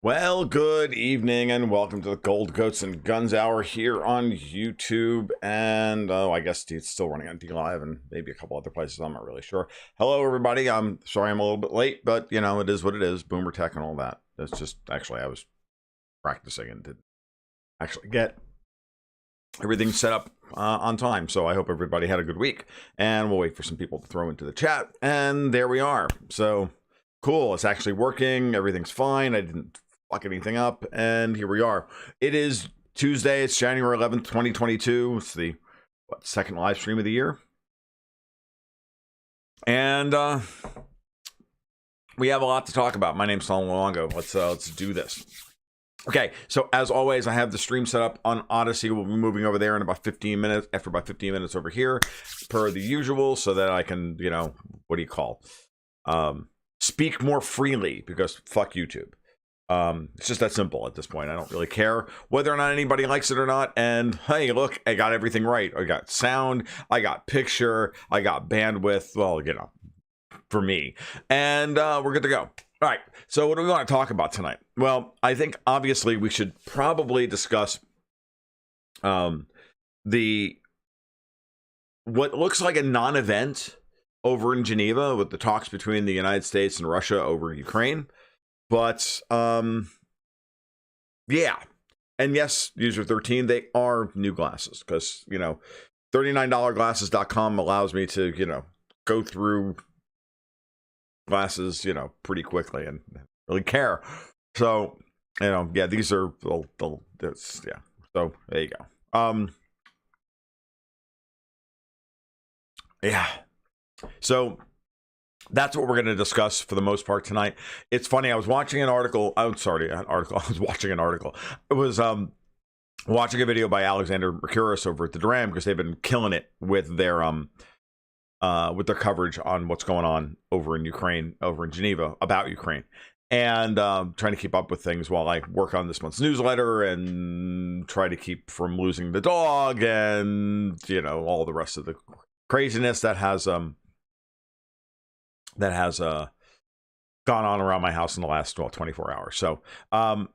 Well, good evening and welcome to the Gold Goats and Guns Hour here on YouTube. And I guess it's still running on DLive and maybe a couple other places. I'm not really sure. Hello, everybody. I'm sorry I'm a little bit late, but you know, it is what it is. Boomer tech and all that. It's just actually I was practicing and didn't actually get everything set up on time. So I hope everybody had a good week. And we'll wait for some people to throw into the chat. And there we are. So cool. It's actually working. Everything's fine. I didn't fuck anything up, and here we are. It is Tuesday. It's January 11th, 2022. It's the second live stream of the year, and we have a lot to talk about. My name's Tom Luongo. Let's do this. Okay, so as always, I have the stream set up on Odyssey. We'll be moving over there in about 15 minutes. After about 15 minutes over here, per the usual, so that I can, you know, what do you call, speak more freely, because fuck YouTube. It's just that simple at this point. I don't really care whether or not anybody likes it or not. And hey, look, I got everything right. I got sound, I got picture, I got bandwidth. Well, you know, for me. And we're good to go. All right. So what do we want to talk about tonight? Well, I think obviously we should probably discuss the what looks like a non-event over in Geneva with the talks between the United States and Russia over Ukraine. But, yeah. And yes, user 13, they are new glasses because, you know, $39glasses.com allows me to, you know, go through glasses, you know, pretty quickly and really care. So, you know, yeah, these are this, yeah. So there you go. Yeah. So that's what we're going to discuss for the most part tonight. It's funny. I was watching an article. I'm sorry, an article. I was watching an article. It was watching a video by Alexander Mercouris over at the Duran because they've been killing it with their coverage on what's going on over in Ukraine, over in Geneva about Ukraine, and trying to keep up with things while I work on this month's newsletter and try to keep from losing the dog and, you know, all the rest of the craziness that has gone on around my house in the last 24 hours. So I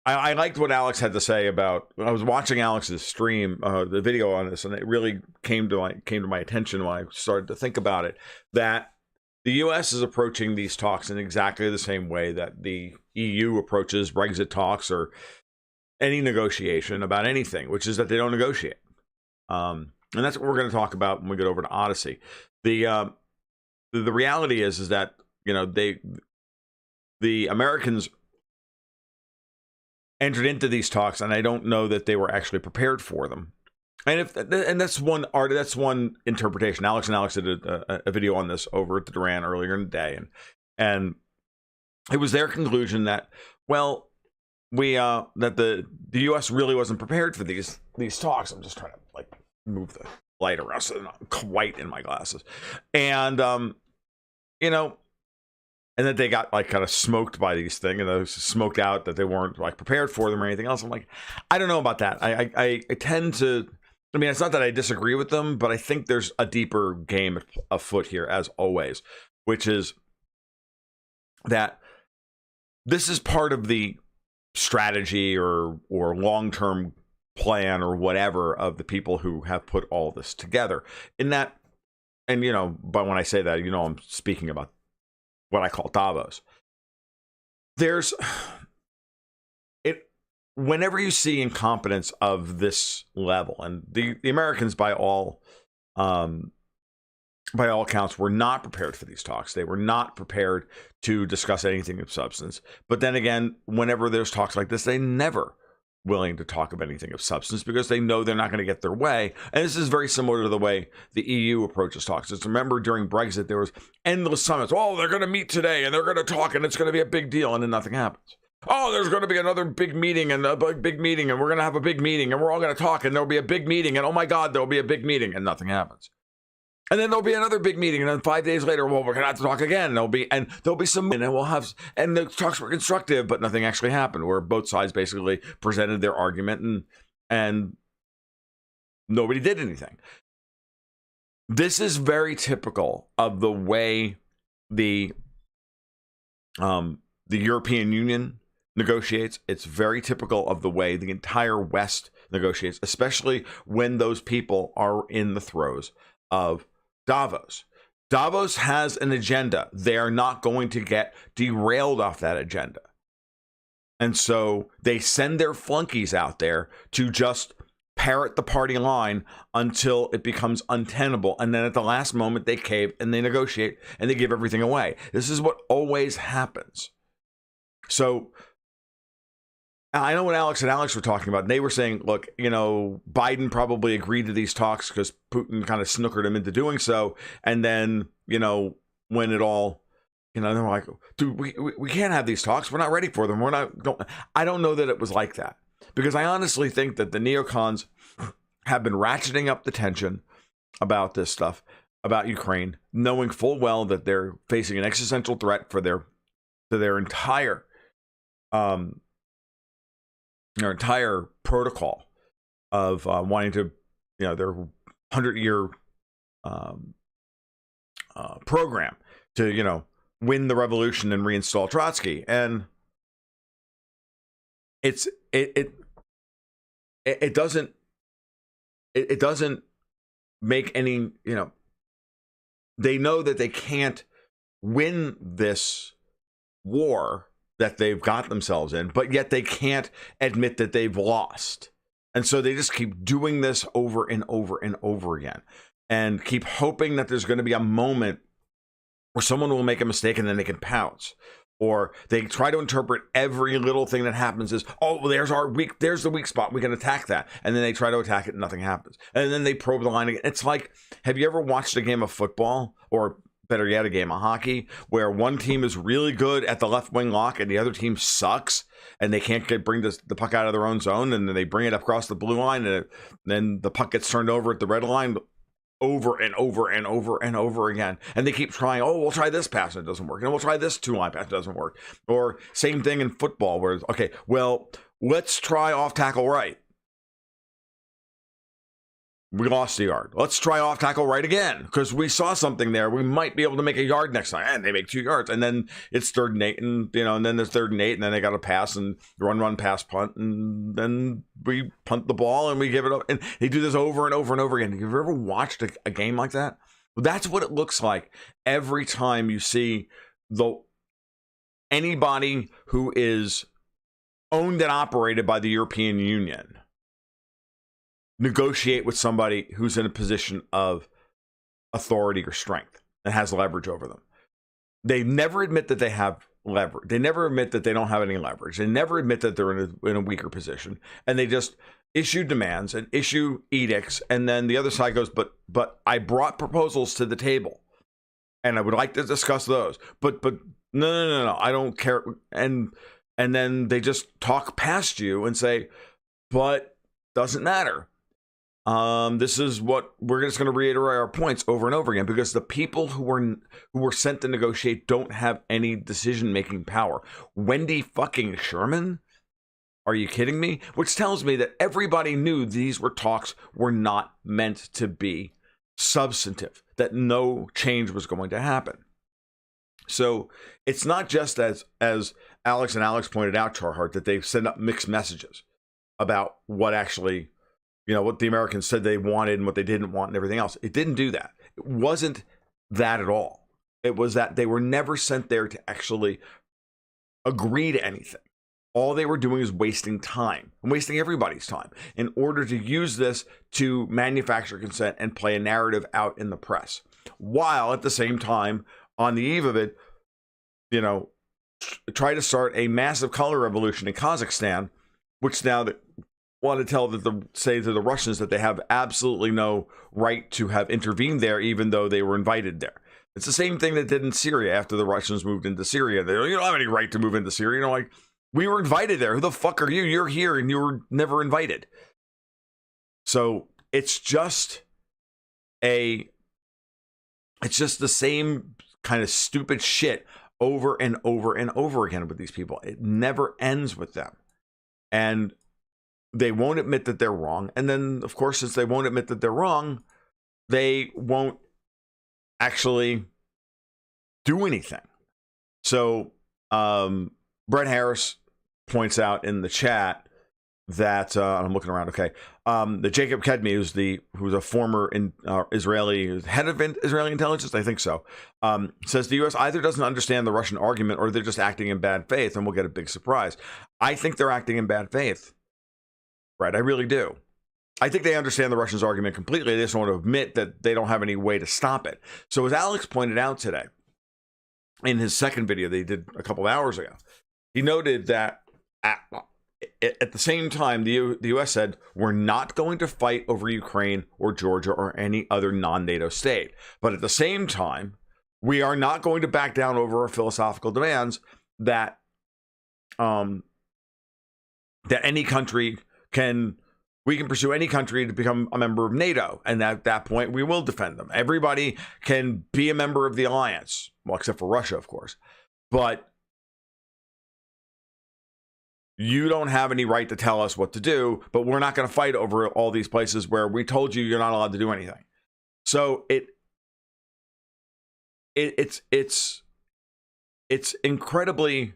liked what Alex had to say about. I was watching Alex's stream, the video on this, and it really came to my attention when I started to think about it, that the U.S. is approaching these talks in exactly the same way that the EU approaches Brexit talks or any negotiation about anything, which is that they don't negotiate. And that's what we're going to talk about when we get over to Odyssey. The reality is that, you know, the Americans entered into these talks, and I don't know that they were actually prepared for them. And that's one interpretation. Alex did a video on this over at the Duran earlier in the day, and it was their conclusion that, well, that the U.S. really wasn't prepared for these talks. I'm just trying to like move the light around so they're not quite in my glasses, and you know, and that they got like kind of smoked by these things, and those smoked out, that they weren't like prepared for them or anything else. I'm like, I don't know about that. I tend to, I mean, it's not that I disagree with them, but I think there's a deeper game afoot here, as always, which is that this is part of the strategy or long-term plan or whatever of the people who have put all this together. In that, and you know, but when I say that, you know, I'm speaking about what I call Davos. There's it whenever you see incompetence of this level, and the Americans by all accounts were not prepared for these talks. They were not prepared to discuss anything of substance. But then again, whenever there's talks like this, they never willing to talk about anything of substance because they know they're not going to get their way. And this is very similar to the way the EU approaches talks. Just remember, during Brexit, there was endless summits. Oh, they're going to meet today and they're going to talk and it's going to be a big deal, and then nothing happens. Oh, there's going to be another big meeting and a big meeting, and we're going to have a big meeting and we're all going to talk, and there'll be a big meeting, and oh my God, there'll be a big meeting, and nothing happens. And then there'll be another big meeting, and then 5 days later, well, we're gonna have to talk again. There'll be some, and we'll have, and the talks were constructive, but nothing actually happened. Where both sides basically presented their argument, and nobody did anything. This is very typical of the way the the European Union negotiates. It's very typical of the way the entire West negotiates, especially when those people are in the throes of Davos. Davos has an agenda. They are not going to get derailed off that agenda. And so they send their flunkies out there to just parrot the party line until it becomes untenable. And then at the last moment, they cave and they negotiate and they give everything away. This is what always happens. So I know what Alex and Alex were talking about. They were saying, look, you know, Biden probably agreed to these talks because Putin kind of snookered him into doing so. And then, you know, when it all, you know, they're like, dude, we can't have these talks. We're not ready for them. I don't know that it was like that, because I honestly think that the neocons have been ratcheting up the tension about this stuff, about Ukraine, knowing full well that they're facing an existential threat for their entire protocol of wanting to, you know, their 100-year program to, you know, win the revolution and reinstall Trotsky. And it doesn't make any, you know, they know that they can't win this war that they've got themselves in, but yet they can't admit that they've lost. And so they just keep doing this over and over and over again, and keep hoping that there's going to be a moment where someone will make a mistake and then they can pounce. Or they try to interpret every little thing that happens as, oh, well, there's the weak spot. We can attack that. And then they try to attack it and nothing happens. And then they probe the line again. It's like, have you ever watched a game of football, or better yet, a game of hockey, where one team is really good at the left wing lock and the other team sucks and they can't bring the puck out of their own zone, and then they bring it across the blue line, and then the puck gets turned over at the red line over and over and over and over again. And they keep trying, oh, we'll try this pass and it doesn't work. And we'll try this two-line pass, it doesn't work. Or same thing in football where, okay, well, let's try off tackle right. We lost a yard. Let's try off tackle right again, because we saw something there. We might be able to make a yard next time. And they make 2 yards. And then it's 3rd and 8, and, you know, and then there's 3rd and 8, and then they got to pass and run, pass, punt. And then we punt the ball and we give it up. And they do this over and over and over again. Have you ever watched a game like that? Well, that's what it looks like every time you see anybody who is owned and operated by the European Union negotiate with somebody who's in a position of authority or strength and has leverage over them. They never admit that they have leverage. They never admit that they don't have any leverage. They never admit that they're in a weaker position. And they just issue demands and issue edicts. And then the other side goes, but I brought proposals to the table and I would like to discuss those. But no, I don't care. And then they just talk past you and say, but doesn't matter. This is what we're just going to reiterate our points over and over again, because the people who were sent to negotiate don't have any decision-making power. Wendy fucking Sherman? Are you kidding me? Which tells me that everybody knew these talks were not meant to be substantive, that no change was going to happen. So it's not just as Alex and Alex pointed out, Charhart, that they send up mixed messages about what actually, you know, what the Americans said they wanted and what they didn't want and everything else. It didn't do that. It wasn't that at all. It was that they were never sent there to actually agree to anything. All they were doing is wasting time and wasting everybody's time in order to use this to manufacture consent and play a narrative out in the press, while at the same time, on the eve of it, you know, try to start a massive color revolution in Kazakhstan, which now that want to say to the Russians that they have absolutely no right to have intervened there, even though they were invited there. It's the same thing that did in Syria after the Russians moved into Syria. They don't have any right to move into Syria. You know, like, we were invited there. Who the fuck are you? You're here and you were never invited. So it's just the same kind of stupid shit over and over and over again with these people. It never ends with them. And they won't admit that they're wrong. And then, of course, since they won't admit that they're wrong, they won't actually do anything. So Brett Harris points out in the chat that I'm looking around. Okay, the Jacob Kedmi, who's a former Israeli head of Israeli intelligence, I think so, says the U.S. either doesn't understand the Russian argument or they're just acting in bad faith, and we'll get a big surprise. I think they're acting in bad faith, right? I really do. I think they understand the Russians' argument completely. They just want to admit that they don't have any way to stop it. So as Alex pointed out today, in his second video that he did a couple of hours ago, he noted that at the same time, the U.S. said, we're not going to fight over Ukraine or Georgia or any other non-NATO state. But at the same time, we are not going to back down over our philosophical demands that any country we can pursue any country to become a member of NATO. And at that point, we will defend them. Everybody can be a member of the alliance. Well, except for Russia, of course. But you don't have any right to tell us what to do, but we're not going to fight over all these places where we told you you're not allowed to do anything. So it's incredibly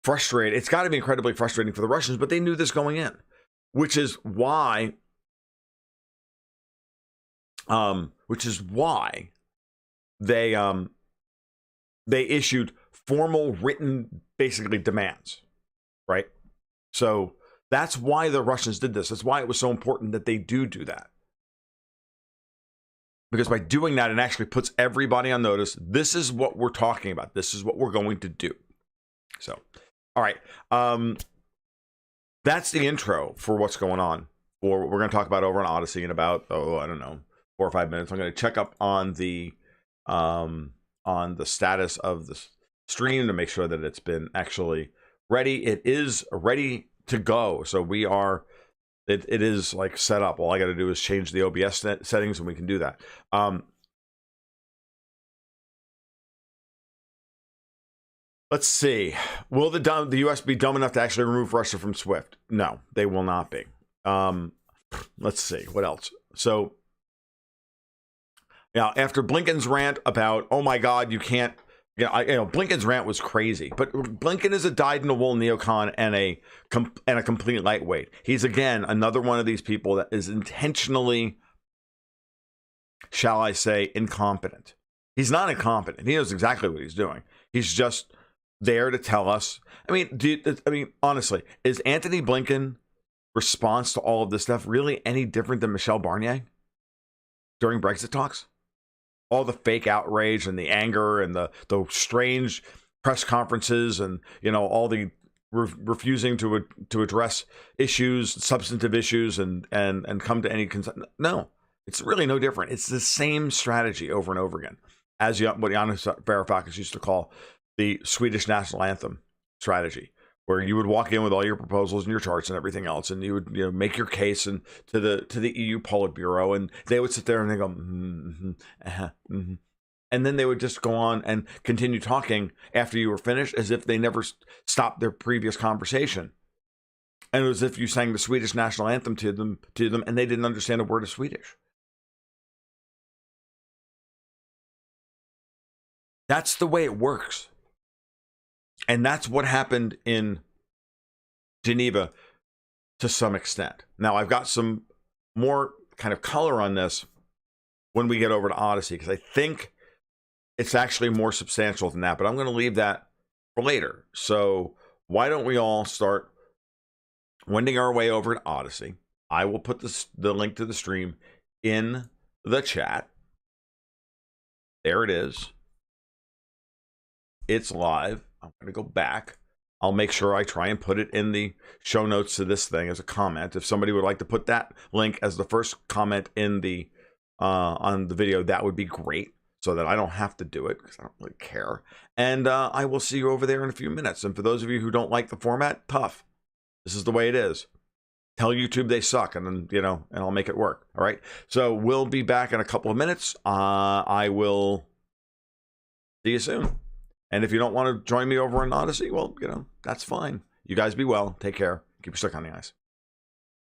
frustrating. It's got to be incredibly frustrating for the Russians, but they knew this going in, which is why they issued formal written, basically, demands, right? So that's why the Russians did this. That's why it was so important that they do that. Because by doing that, it actually puts everybody on notice. This is what we're talking about. This is what we're going to do. So, all right. That's the intro for what's going on. Or what we're going to talk about over on Odyssey in about, I don't know, 4 or 5 minutes. I'm going to check up on the status of the stream to make sure that it's been actually ready. It is ready to go. So we are, it is like set up. All I got to do is change the OBS settings and we can do that. Let's see. Will the U.S. be dumb enough to actually remove Russia from SWIFT? No, they will not be. Let's see. What else? So, yeah, after Blinken's rant about, oh my God, you can't, Blinken's rant was crazy, but Blinken is a dyed-in-the-wool neocon and a complete lightweight. He's, again, another one of these people that is intentionally, shall I say, incompetent. He's not incompetent. He knows exactly what he's doing. He's just there to tell us. I mean, honestly, is Anthony Blinken response to all of this stuff really any different than Michel Barnier during Brexit talks? All the fake outrage and the anger and the strange press conferences and, all the refusing to address issues, substantive issues, and come to any consent. No, it's really no different. It's the same strategy over and over again, as what Yanis Varoufakis used to call the Swedish national anthem strategy, where you would walk in with all your proposals and your charts and everything else, and you would make your case and to the EU Politburo, and they would sit there and they go, and then they would just go on and continue talking after you were finished, as if they never stopped their previous conversation, and it was as if you sang the Swedish national anthem to them, and they didn't understand a word of Swedish. That's the way it works. And that's what happened in Geneva to some extent. Now, I've got some more kind of color on this when we get over to Odyssey, because I think it's actually more substantial than that, but I'm going to leave that for later. So why don't we all start wending our way over to Odyssey? I will put the link to the stream in the chat. There it is. It's live. I'm going to go back. I'll make sure I try and put it in the show notes to this thing as a comment. If somebody would like to put that link as the first comment in the on the video, that would be great, so that I don't have to do it, because I don't really care. And I will see you over there in a few minutes. And for those of you who don't like the format, tough. This is the way it is. Tell YouTube they suck, and then, and I'll make it work. All right. So we'll be back in a couple of minutes. I will see you soon. And if you don't want to join me over on Odyssey, well, that's fine. You guys be well. Take care. Keep your stick on the ice.